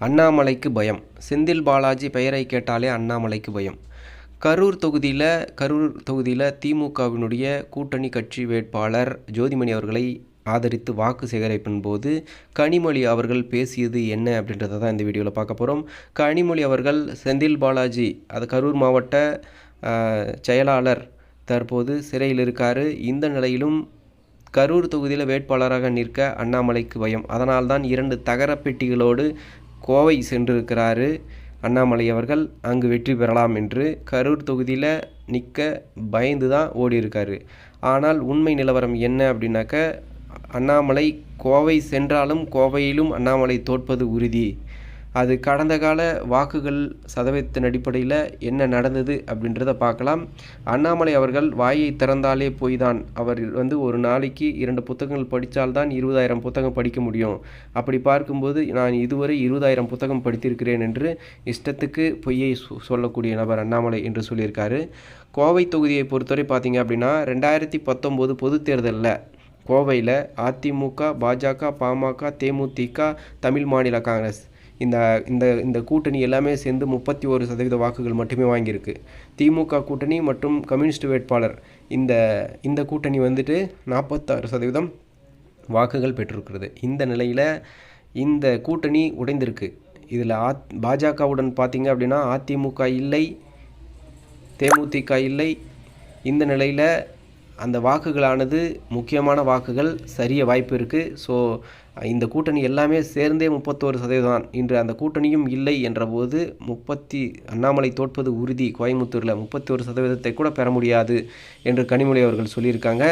அண்ணாமலைக்கு பயம். செந்தில் பாலாஜி பெயரை கேட்டாலே அண்ணாமலைக்கு பயம். கரூர் தொகுதியில் திமுகவினுடைய கூட்டணி கட்சி வேட்பாளர் ஜோதிமணி அவர்களை ஆதரித்து வாக்கு சேகரிப்பின் போது கனிமொழி அவர்கள் பேசியது என்ன அப்படின்றத தான் இந்த வீடியோவில் பார்க்க போகிறோம். கனிமொழி அவர்கள் செந்தில் பாலாஜி கரூர் மாவட்ட செயலாளர் தற்போது சிறையில் இருக்கார். இந்த நிலையிலும் கரூர் தொகுதியில் வேட்பாளராக நிற்க அண்ணாமலைக்கு பயம். அதனால்தான் 2 தகர பெட்டிகளோடு கோவை சென்றிருக்கிறாரு அண்ணாமலை அவர்கள். அங்கு வெற்றி பெறலாம் என்று கரூர் தொகுதியில் நிற்க பயந்து தான் ஓடி இருக்காரு. ஆனால் உண்மை நிலவரம் என்ன அப்படின்னாக்க, அண்ணாமலை கோவை சென்றாலும் கோவையிலும் அண்ணாமலை தோற்பது உறுதி. அது கடந்த கால வாக்குகள் சதவீதத்தின் அடிப்படையில் என்ன நடந்தது அப்படின்றத பார்க்கலாம். அண்ணாமலை அவர்கள் வாயை திறந்தாலே போய் தான் அவர் ஒரு நாளைக்கு 2 புத்தகங்கள் படித்தால்தான் 20,000 புத்தகம் படிக்க முடியும். அப்படி பார்க்கும்போது நான் இதுவரை 20,000 புத்தகம் படித்திருக்கிறேன் என்று இஷ்டத்துக்கு பொய்யை சொல்லக்கூடிய நபர் அண்ணாமலை என்று சொல்லியிருக்காரு. கோவை தொகுதியை பொறுத்தவரை பார்த்தீங்க அப்படின்னா 2019 பொதுத் தேர்தலில் கோவையில் அதிமுக, பாஜக, பாமக, தேமுதிக, தமிழ் மாநில காங்கிரஸ் இந்த கூட்டணி எல்லாமே சேர்ந்து 31% வாக்குகள் மட்டுமே வாங்கியிருக்கு. திமுக கூட்டணி மற்றும் கம்யூனிஸ்ட் வேட்பாளர் இந்த கூட்டணி 46% வாக்குகள் பெற்றிருக்கிறது. இந்த நிலையில் இந்த கூட்டணி உடைந்திருக்கு. இதில் பாஜகவுடன் பார்த்தீங்க அப்படின்னா அதிமுக இல்லை, தேமுதிக இல்லை. இந்த நிலையில் அந்த வாக்குகளானது முக்கியமான வாக்குகள் சரிய வாய்ப்பு இருக்குது. ஸோ இந்த கூட்டணி எல்லாமே சேர்ந்தே 31% தான். இன்று அந்த கூட்டணியும் இல்லை என்றபோது அண்ணாமலை தோற்பது உறுதி. கோயம்புத்தூரில் 31% கூட பெற முடியாது என்று கனிமொழி அவர்கள் சொல்லியிருக்காங்க.